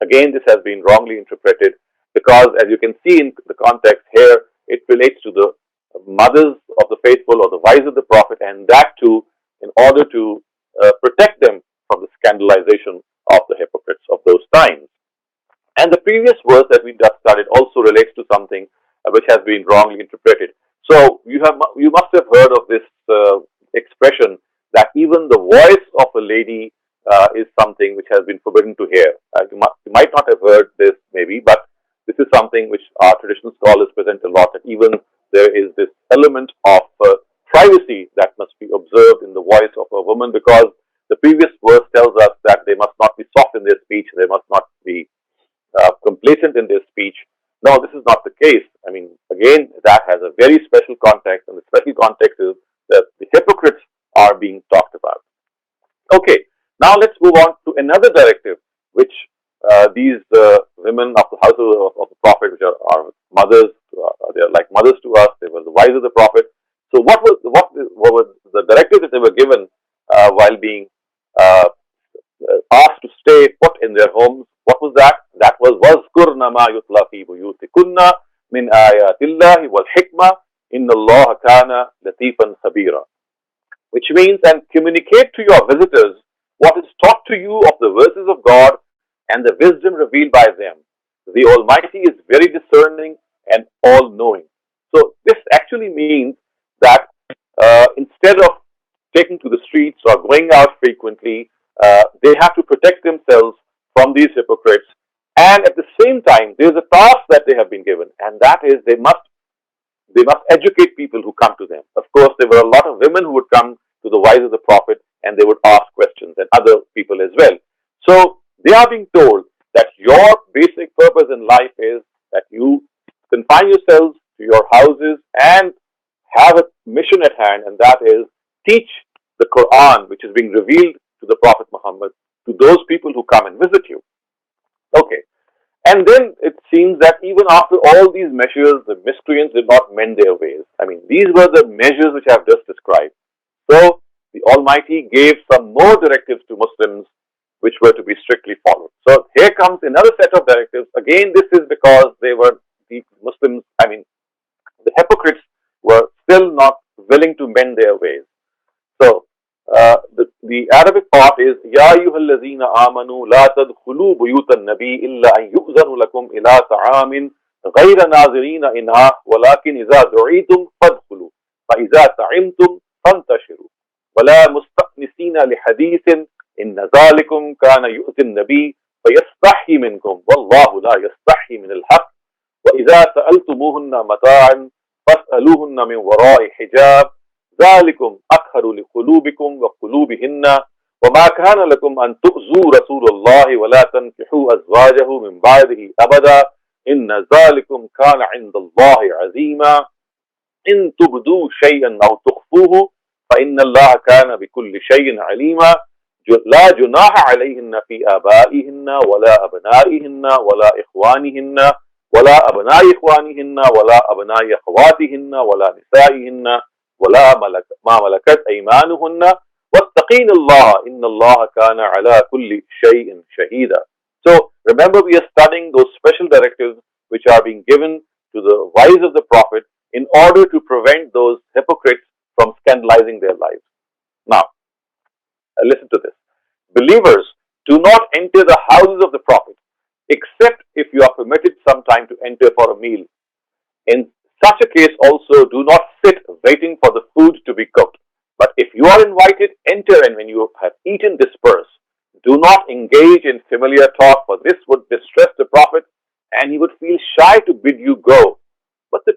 Again, this has been wrongly interpreted because, as you can see in the context here, it relates to the mothers of the faithful or the wives of the Prophet, and that too in order to protect them from the scandalization of the hypocrites of those times. And the previous verse that we just studied also relates to something which has been wrongly interpreted. So you must have heard of this expression that even the voice of a lady is something which has been forbidden to hear. You might not have heard this maybe, but this is something which our traditional scholars present a lot, that even there is this element of privacy that must be observed in the voice of a woman, because the previous verse tells us that they must not be soft in their speech, they must not be complacent in their speech. No, this is not the case. I mean, again, that has a very special context, and the special context is that the hypocrites are being talked about. Okay, now let's move on to another directive, which these women of the household of the Prophet, which are mothers, they are like mothers to us. They were the wives of the Prophet. So, what was the directive that they were given while being asked to stay put in their homes? What was that? That was وَاذْكُرْنَ مَا يُتْلَى فِي بُيُوتِكُنَّ مِنْ آيَاتِ اللَّهِ وَالْحِكْمَةِ إِنَّ اللَّهَ كَانَ لَطِيفًا خَبِيرًا. Which means, and communicate to your visitors what is taught to you of the verses of God and the wisdom revealed by them. The Almighty is very discerning and all-knowing. So this actually means that instead of taking to the streets or going out frequently, they have to protect themselves from these hypocrites. And at the same time, there is a task that they have been given, and that is they must educate people who come to them. Of course, there were a lot of women who would come to the wives of the Prophet and they would ask questions, and other people as well. So they are being told that your basic purpose in life is that you confine yourselves to your houses and have a mission at hand, and that is teach the Qur'an, which is being revealed to the Prophet Muhammad, to those people who come and visit you. Okay. And then it seems that even after all these measures, the miscreants did not mend their ways. I mean, these were the measures which I have just described. So the Almighty gave some more directives to Muslims which were to be strictly followed. So here comes another set of directives. Again, this is because the Muslims, the hypocrites were still not willing to mend their ways. So the Arabic part is Ya ayyuhallazina amanu la tadkhulu buyutan nabi illa an yu'zanu lakum ila ta'amin ghayra nazirina inha walakin idha du'itum fadkhulu. فإذا طعمتم فانتشروا ولا مستأنسين لحديث إن ذلكم كان يؤذي النبي فيستحي منكم والله لا يستحي من الحق وإذا سألتموهن متاعا فاسألوهن من وراء حجاب ذلكم أطهر لقلوبكم وقلوبهن وما كان لكم أن تؤذوا رسول الله ولا تنكحوا أزواجه من بعده أبدا إن ذلكم كان عند الله عظيما إن تبدوا شيئا أو تخفوه فإن الله كان بكل شيء عليما لا جناح عليهن في آبائهن ولا أبنائهن ولا إخوانهن ولا أبناء إخوانهن ولا أبناء أخواتهن ولا نسائهن ولا ما ملكت أيمانهن واتقين الله إن الله كان على كل شيء شهيدا. So remember, we are studying those special directives which are being given to the wives of the Prophet in order to prevent those hypocrites from scandalizing their lives. Now, listen to this. Believers, do not enter the houses of the Prophet except if you are permitted sometime to enter for a meal. In such a case also, do not sit waiting for the food to be cooked. But if you are invited, enter, and when you have eaten, disperse. Do not engage in familiar talk, for this would distress the Prophet, and he would feel shy to bid you go. But of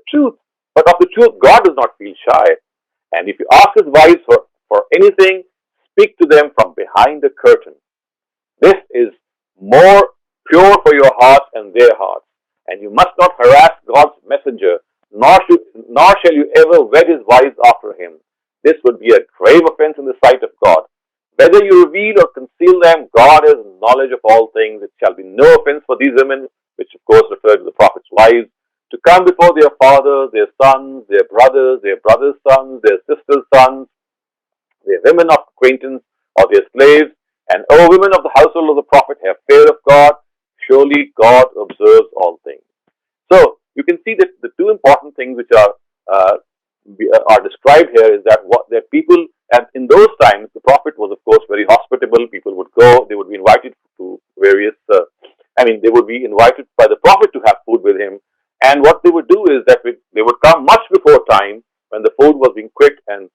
the truth, God does not feel shy. And if you ask his wives for anything, speak to them from behind the curtain. This is more pure for your hearts and their hearts. And you must not harass God's messenger, nor shall you ever wed his wives after him. This would be a grave offense in the sight of God. Whether you reveal or conceal them, God has knowledge of all things. It shall be no offense for these women, which of course refer to the Prophet's wives, to come before their fathers, their sons, their brothers' sons, their sisters' sons, their women of acquaintance or their slaves, and O women of the household of the Prophet, have fear of God. Surely God observes all things. So you can see that the two important things which are described here is that people, and in those times the Prophet was of course very hospitable. People would go, they would be invited to various, they would be invited by the Prophet to have food with him. And what they would do is that they would come much before time when the food was being cooked, and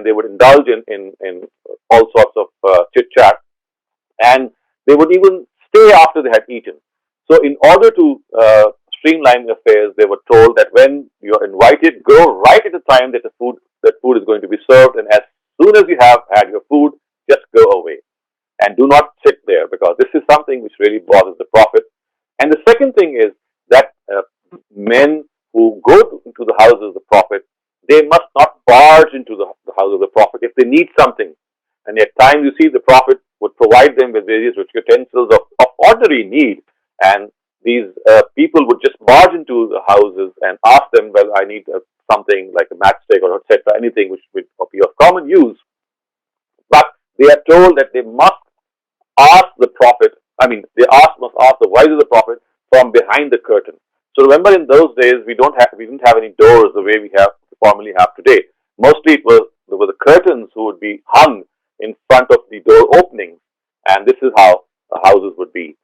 they would indulge in all sorts of chit chat, and they would even stay after they had eaten. So in order to streamline affairs, they were told that when you are invited, go right at the time that food is going to be served, and as soon as you have had your food, just go away and do not sit there, because this is something which really bothers the Prophet. And the second thing is that men who go into the houses of the Prophet, they must not barge into the house of the Prophet if they need something. And at times you see the Prophet would provide them with various utensils of ordinary need, and these people would just barge into the houses and ask them, well, I need something like a matchstick or etc., anything which would be of common use. But they are told that they must ask the Prophet, must ask the wives of the Prophet from behind the curtain. So remember, in those days, we didn't have any doors the way we formally have today. Mostly there were the curtains who would be hung in front of the door openings, and this is how houses would be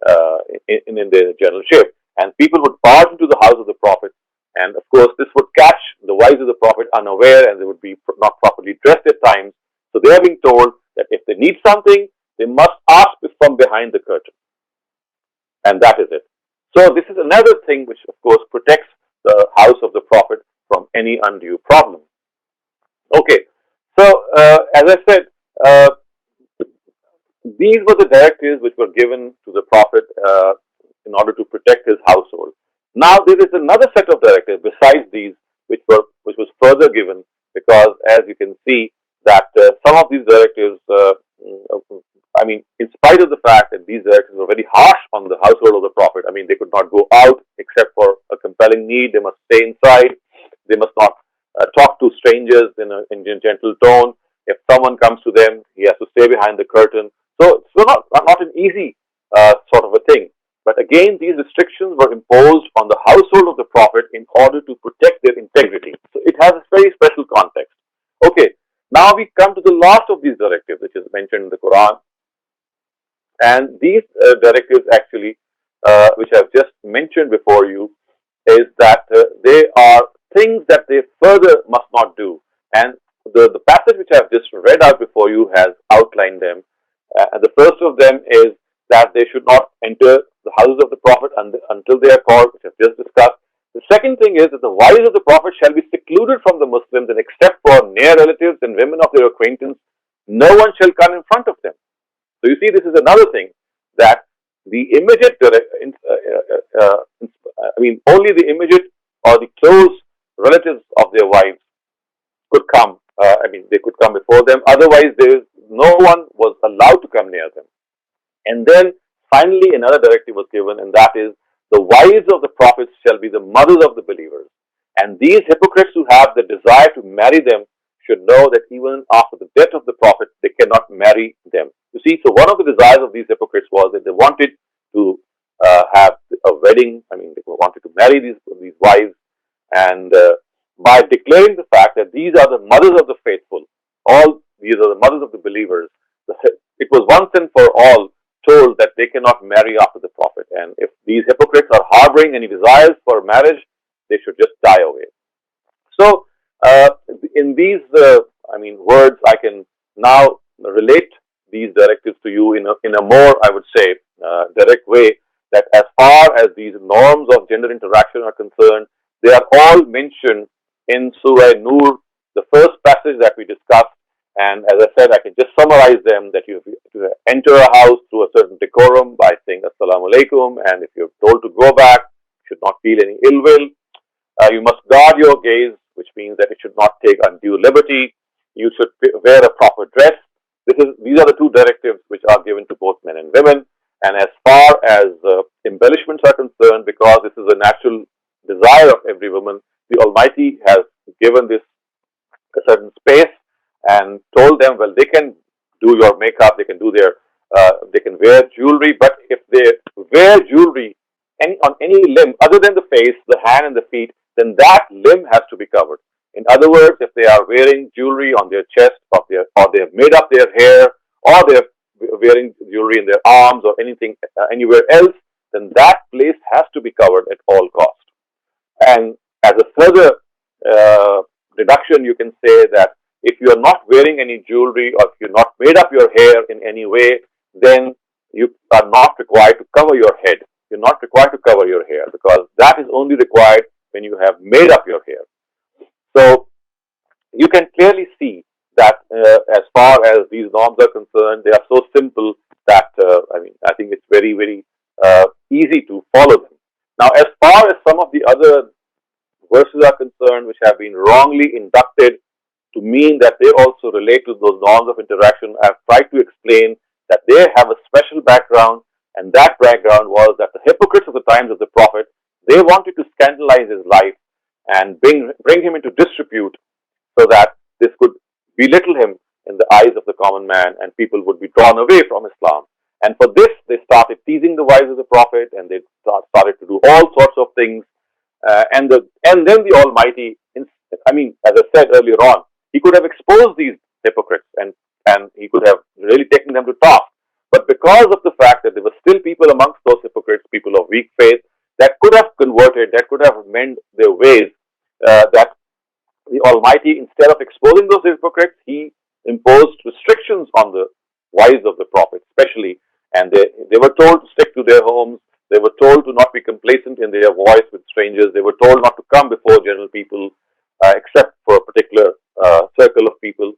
in their general shape. And people would barge into the house of the Prophet, and of course this would catch the wives of the Prophet unaware, and they would be not properly dressed at times. So they are being told that if they need something, they must ask from behind the curtain, and that is it. So this is another thing which of course protects the house of the Prophet from any undue problem. Okay, so as I said, these were the directives which were given to the Prophet in order to protect his household. Now there is another set of directives besides these which was further given, because as you can see that some of these directives, in spite of the fact that these directives were very harsh on the household of the Prophet, they could not go out except for a compelling need. They must stay inside. They must not talk to strangers in a gentle tone. If someone comes to them, he has to stay behind the curtain. So it's not an easy sort of a thing. But again, these restrictions were imposed on the household of the Prophet in order to protect their integrity. So it has a very special context. Okay, now we come to the last of these directives, which is mentioned in the Qur'an. And these directives actually, which I've just mentioned before you, is that they are things that they further must not do. And the passage which I have just read out before you has outlined them. The first of them is that they should not enter the houses of the Prophet until they are called, which I've just discussed. The second thing is that the wives of the Prophet shall be secluded from the Muslims, and except for near relatives and women of their acquaintance, no one shall come in front of them. So you see, this is another thing, that the immediate, only the immediate or the close relatives of their wives could come. They could come before them. Otherwise, no one was allowed to come near them. And then finally, another directive was given, and that is, the wives of the prophets shall be the mothers of the believers. And these hypocrites who have the desire to marry them should know that even after the death of the prophet, they cannot marry them. You see, so one of the desires of these hypocrites was that they wanted to have a wedding. They wanted to marry these wives, and by declaring the fact that these are the mothers of the faithful, these are the mothers of the believers, it was once and for all told that they cannot marry after the prophet. And if these hypocrites are harboring any desires for marriage, they should just die away. So, in these, words, I can now relate these directives to you in a more, I would say, direct way, that as far as these norms of gender interaction are concerned, they are all mentioned in Surah Nur, the first passage that we discussed. And as I said, I can just summarize them, that you have to enter a house through a certain decorum by saying Assalamu alaikum, and if you're told to go back, you should not feel any ill will. You must guard your gaze, which means that it should not take undue liberty. You should wear a proper dress. These are the two directives which are given to both men and women. And as far as embellishments are concerned, because this is a natural desire of every woman, the Almighty has given this a certain space and told them, well, they can do your makeup, they can do they can wear jewelry, but if they wear jewelry on any limb other than the face, the hand and the feet, then that limb has to be covered. In other words, if they are wearing jewelry on their chest, or they have made up their hair, or they are wearing jewelry in their arms or anything anywhere else, then that place has to be covered at all costs. And as a further deduction, you can say that if you are not wearing any jewelry, or if you're not made up your hair in any way, then you are not required to cover your head. You're not required to cover your hair, because that is only required when you have made up your hair. So you can clearly see that as far as these norms are concerned, they are so simple that I think it's very, very easy to follow them. Now, as far as some of the other verses are concerned, which have been wrongly inducted to mean that they also relate to those norms of interaction, I have tried to explain that they have a special background, and that background was that the hypocrites of the times of the Prophet, they wanted to scandalize his life and bring him into disrepute, so that this could belittle him in the eyes of the common man, and people would be drawn away from Islam. And for this, they started teasing the wives of the Prophet, and they started to do all sorts of things. And then the Almighty, as I said earlier on, He could have exposed these hypocrites, and He could have really taken them to task. But because of the fact that there were still people amongst those hypocrites, people of weak faith, that could have converted, that could have mended their ways, that the Almighty, instead of exposing those hypocrites, He imposed restrictions on the wives of the Prophet, especially, and they were told to stick to their homes. They were told to not be complacent in their voice with strangers. They were told not to come before general people, except for a particular circle of people.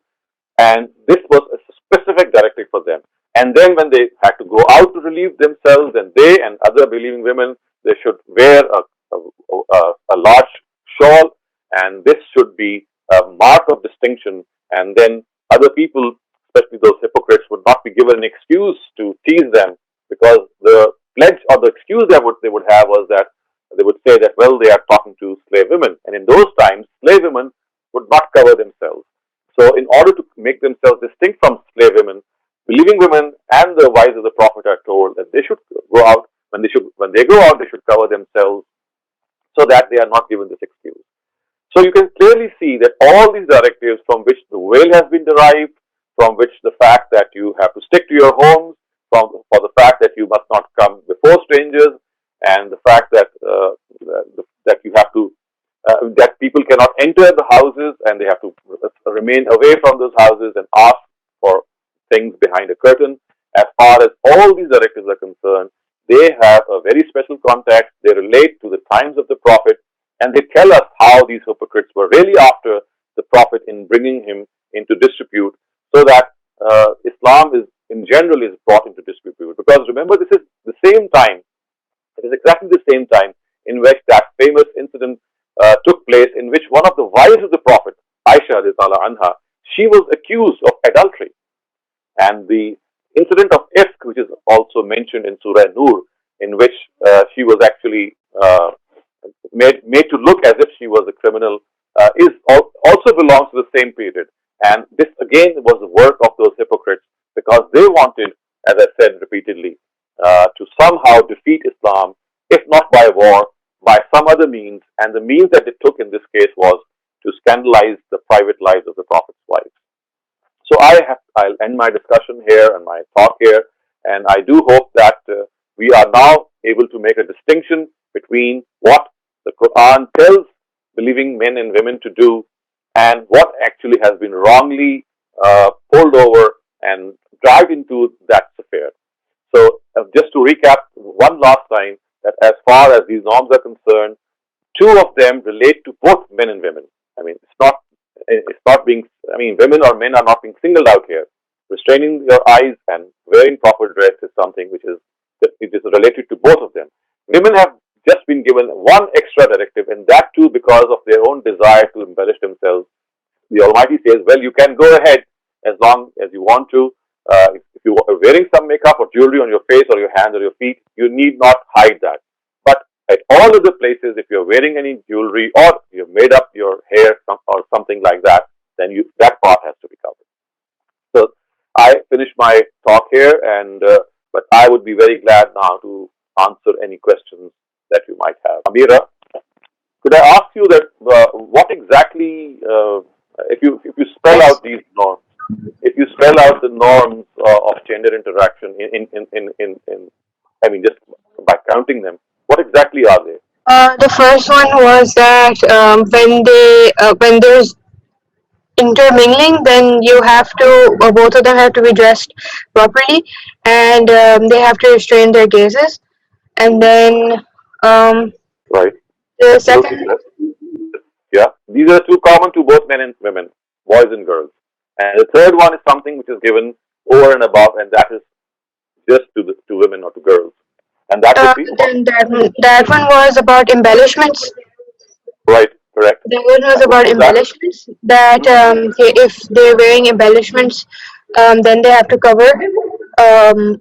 And this was a specific directive for them. And then when they had to go out to relieve themselves, then they and other believing women, they should wear a large shawl, and this should be a mark of distinction. And then other people, especially those hypocrites, would not be given an excuse to tease them, because the pledge or the excuse they would have was that they would say that, well, they are talking to slave women. And in those times, slave women would not cover themselves. So in order to make themselves distinct from slave women, believing women and the wives of the Prophet are told that they should go out. When they go out, they should cover themselves, so that they are not given this excuse. So you can clearly see that all these directives, from which the veil has been derived, from which the fact that you have to stick to your homes, for the fact that you must not come before strangers, and the fact that that you have to that people enter the houses and they have to remain away from those houses and ask for things behind a curtain. As far as all these directives are concerned, they have a very special context. They relate to the times of the Prophet, and they tell us how these hypocrites were really after the Prophet in bringing him into disrepute, so that Islam is in general is brought into disrepute. Because remember, this is the same time. It is exactly the same time in which that famous incident took place, in which one of the wives of the Prophet, Aisha anha, she was accused of adultery. And the incident of Ifk, which is also mentioned in Surah Nur, in which she was actually made to look as if she was a criminal, also belongs to the same period. And this again was the work of those hypocrites, because they wanted, as I said repeatedly, to somehow defeat Islam, if not by war, by some other means. And the means that they took in this case was to scandalize the private lives of the Prophet's wives. So I'll end my discussion here and my talk here, and I do hope that we are now able to make a distinction between what the Qur'an tells believing men and women to do and what actually has been wrongly pulled over and dragged into that affair. So just to recap one last time, that as far as these norms are concerned, two of them relate to both men and women. I mean, it's not being, I mean, women or men are not being singled out here. Restraining your eyes and wearing proper dress is something which is, it is related to both of them. Women have just been given one extra directive, and that too because of their own desire to embellish themselves. The Almighty says, well, you can go ahead as long as you want to. If you are wearing some makeup or jewelry on your face or your hands or your feet, you need not hide that. But at all other places, if you're wearing any jewelry or you've made up your hair or something like that, then that part has to be covered. So I finish my talk here, and but I would be very glad now to answer any questions that you might have. Amira, could I ask you that what exactly, if you spell Yes. out these norms, if you spell out the norms of gender interaction I mean, just by counting them, what exactly are they? The first one was that when there's intermingling, then you have to both of them have to be dressed properly, and they have to restrain their gazes. And then um, Right. the Absolutely second, correct. Yeah. These are two common to both men and women, boys and girls. And the third one is something which is given over and above, and that is just to women or to girls. And that would be what? then that one was about embellishments. Right. Correct. That one was And what about was that? embellishments. That if they're wearing embellishments, then they have to cover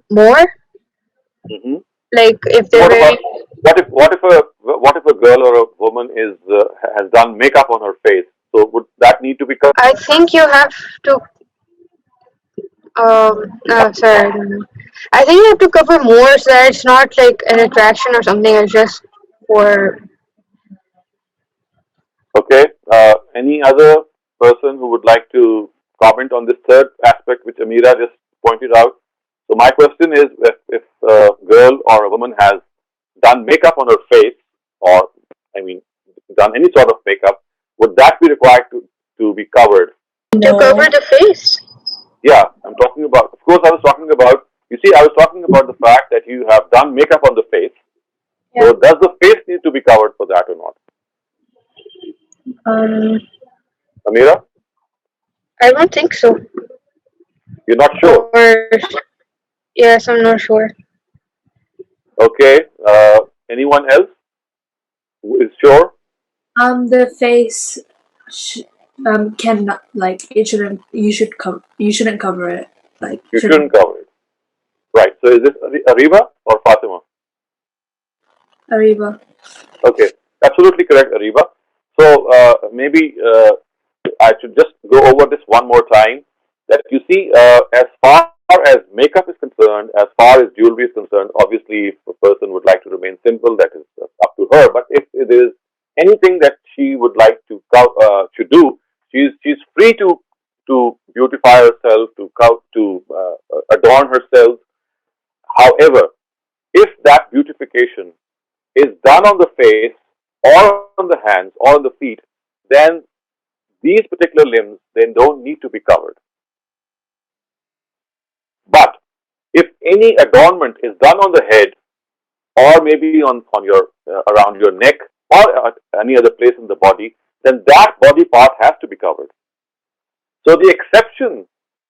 more. Mm-hmm. Like if So they're what wearing, about what if a girl or a woman has done makeup on her face? So would that need to be covered? I think you have to. Sorry, I don't know. I think you have to cover more so that it's not like an attraction or something. It's just for. Okay. Any other person who would like to comment on this third aspect which Amira just pointed out? So my question is, if a girl or a woman has done makeup on her face, or I mean, done any sort of makeup, would that be required to be covered? To cover No. the face. Yeah, I'm talking about. Of course, I was talking about. You see, I was talking about the fact that you have done makeup on the face. Yeah. So does the face need to be covered for that or not? Um. Amira, I don't think so. you're not sure. Or yes, I'm not sure. Okay. Anyone else who is sure? The face. Sh- cannot, like, it shouldn't. You shouldn't cover it. Like, You shouldn't. shouldn't cover it. Right. So is this Ariba or Fatima? Ariba. Okay. Absolutely correct, Ariba. So maybe I should just go over this one more time. That you see, as far as makeup is concerned, as far as jewelry is concerned, obviously, if a person would like to remain simple, that is up to her. But if there is anything that she would like to do, she's free to beautify herself, to adorn herself. However, if that beautification is done on the face or on the hands or on the feet, then these particular limbs, they don't need to be covered. But if any adornment is done on the head, or maybe on your around your neck, or at any other place in the body, then that body part has to be covered. So the exception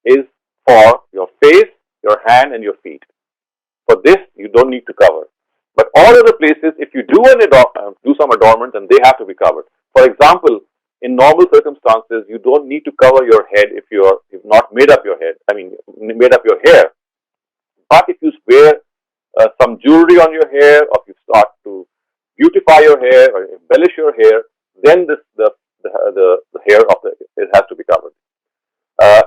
is for your face, your hand, and your feet. For this, you don't need to cover. But all other places, if you do some adornment, then they have to be covered. For example, in normal circumstances, you don't need to cover your head if you've not made up your head. Made up your hair. But if you wear some jewelry on your hair, or if you start to beautify your hair or embellish your hair, then the hair of it has to be covered.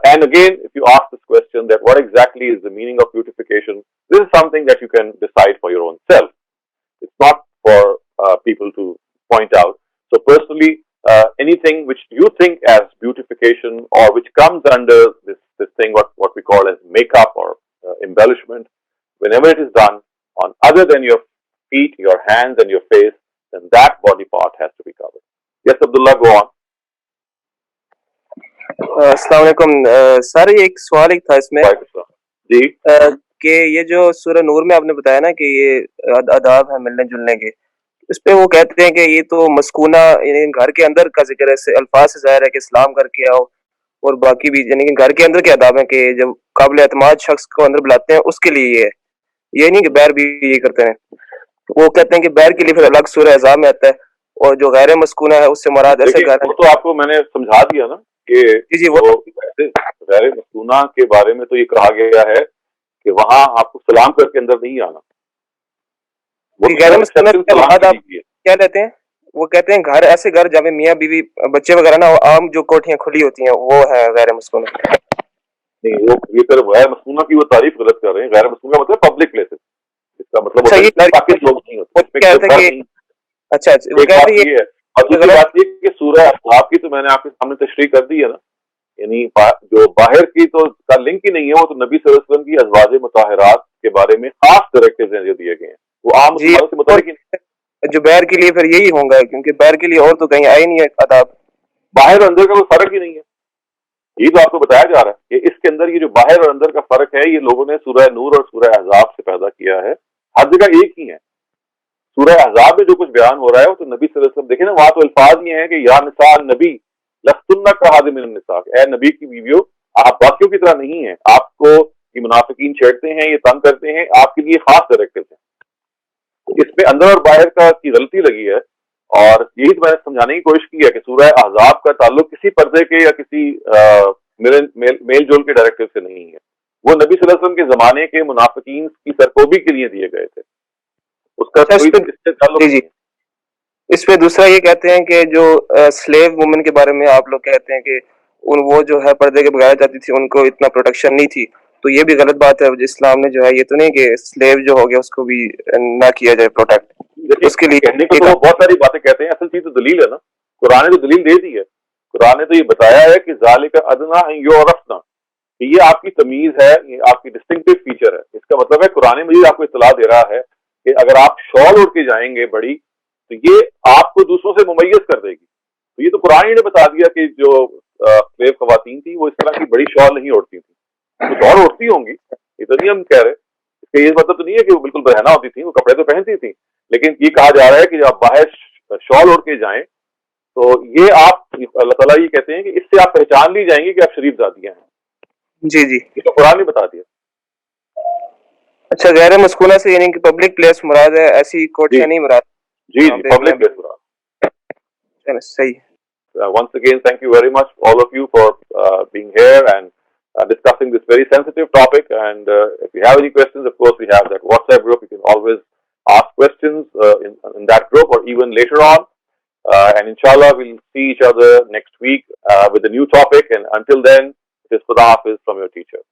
And again, if you ask this question that what exactly is the meaning of beautification, this is something that you can decide for your own self. It's not for people to point out. So personally, anything which you think as beautification or which comes under this thing, what we call as makeup or embellishment, whenever it is done on other than your feet, your hands and your face, then that body part has to be covered. Yes, Abdullah, go on. अस्सलाम वालेकुम sir, एक सवाल एक था इसमें जी कि ये जो सूरह नूर में आपने बताया ना कि ये आदाब है मिलने जुलने के, इस पे वो कहते हैं कि ये तो मस्कूना यानी घर के अंदर का जिक्र है, से अल्फाज से जाहिर है कि इस्लाम करके आओ, और बाकी भी यानी कि घर के अंदर के आदाब है कि जब काबिल एतमाद शख्स को अंदर बुलाते हैं उसके लिए ये नहीं कि बैर भी ये करते हैं। वो कहते हैं कि बैर के लिए फिर अलग सूरह अहज़ाब में आता है, और जो गैर मस्कूना है उससे मुराद ऐसे घर है। तो आपको मैंने समझा दिया ना कि जी वो गैर मस्कूना के बारे में तो ये कहा गया है कि वहां आपको सलाम करके अंदर नहीं आना। गैर मस्कूना के बाद आप क्या कहते हैं? वो कहते हैं घर ऐसे घर जहाँ मियाँ बीवी बच्चे वगैरह ना, आम जो कोठियां खुली होती हैं वो है गैर मस्कूना। नहीं, वो ये फिर गैर मस्कूना की वो तारीफ गलत कर रहे हैं। गैर मस्कूना मतलब पब्लिक प्लेसेस, इसका मतलब लोग नहीं होते। अच्छा वो कहते हैं ये और दूसरी बात ये कि सूरह अहज़ाब की तो मैंने आपके सामने तशरीह कर दी है ना, यानी जो बाहर की तो का लिंक ही नहीं है, वो तो नबी सल्लल्लाहु अलैहि वसल्लम की अज़वाज मुताहरात के बारे में खास डायरेक्टिव्स हैं जो दिए गए हैं, वो आम मुसलमानों से मुताबिक नहीं। जो बैर के लिए फिर यही होगा, क्योंकि बैर के लिए और तो कहीं आए नहीं है आदाब, बाहर और अंदर का कोई फर्क ही नहीं है। ये तो आपको बताया जा रहा है कि इसके अंदर ये जो बाहर और अंदर का फर्क है, ये लोगों ने सूरह नूर और सूरह अहज़ाब से पैदा किया है। हर जगह एक ही है। सूरह अहज़ाब में जो कुछ बयान हो रहा है वो तो नबी सल्लल्लाहु अलैहि वसल्लम, देखे ना, वहां तो अल्फाज ये हैं कि या निसा नबी लस्तुन्ना कहादिमिन निसा, ए नबी की बीवियों आप बाकियों की तरह नहीं है, आपको ये मुनाफिकीन छेड़ते हैं, ये तंग करते हैं, आपके लिए खास डायरेक्टिव है। इसमें अंदर और बाहर का की गलती लगी है, और यही तो मैंने समझाने की कोशिश की है कि सूरह अहज़ाब का ताल्लुक किसी पर्दे के या किसी मेल जोल के डायरेक्टिव से नहीं है। वो नबी सल्लल्लाहु अलैहि वसल्लम के जमाने के मुनाफिकीन की सरकोबी के लिए दिए गए थे, उसका कोई इससे ताल्लुक नहीं है। इस पे दूसरा ये कहते हैं कि जो स्लेव वुमेन के बारे में आप लोग कहते हैं कि वो जो है पर्दे के बगैर जाती थी, उनको इतना प्रोटेक्शन नहीं थी, तो ये भी गलत बात है। इस्लाम ने जो है ये तो नहीं कि स्लेव जो हो गया उसको भी ना किया जाए प्रोटेक्ट, उसके लिए कहने को तो बहुत सारी बातें कहते हैं, असल चीज तो दलील है ना। कुरान ने तो दलील दे दी है। कुरान ने तो ये बताया है कि ज़ालिका अदना अन युरफ़ना, कि ये आपकी तमीज है, ये आपकी डिस्टिंक्टिव फीचर है। इसका मतलब है कुरान मजीद आपको इत्तला दे रहा है कि अगर आप शॉल उड़ के जाएंगे बड़ी, तो ये आपको दूसरों से मुमय्यज कर देगी। तो ये तो कुरान ने बता दिया कि जो स्लेव ख़वातीन थी वो इस तरह की बड़ी शॉल नहीं ओढ़ती थी, तो और ओढ़ती होंगी, ये तो नहीं हम कह रहे। इसका ये मतलब तो नहीं है कि वो बिल्कुल बहना होती थी, वो कपड़े तो पहनती थी, लेकिन ये कहा जा रहा है कि जब आप बाहर शॉल ओढ़ के जाएं तो ये आप, अल्लाह ताला ये कहते हैं कि इससे आप पहचान ली जाएंगे कि आप शरीफ जातियां हैं। जी जी, ये तो कुरान ने बता दिया। अच्छा, गैर मस्कूना से यानी कि पब्लिक प्लेस मुराद है, ऐसी कोठियां नहीं मुराद? जी जी, पब्लिक प्लेस मुराद। सही। Once again, thank you very much, all of you, for being here and discussing this very sensitive topic. And if you have any questions, of course, we have that WhatsApp group. You can always ask questions in that group, or even later on. And inshallah, we'll see each other next week with a new topic. And until then, it is Khuda Hafiz from your teacher.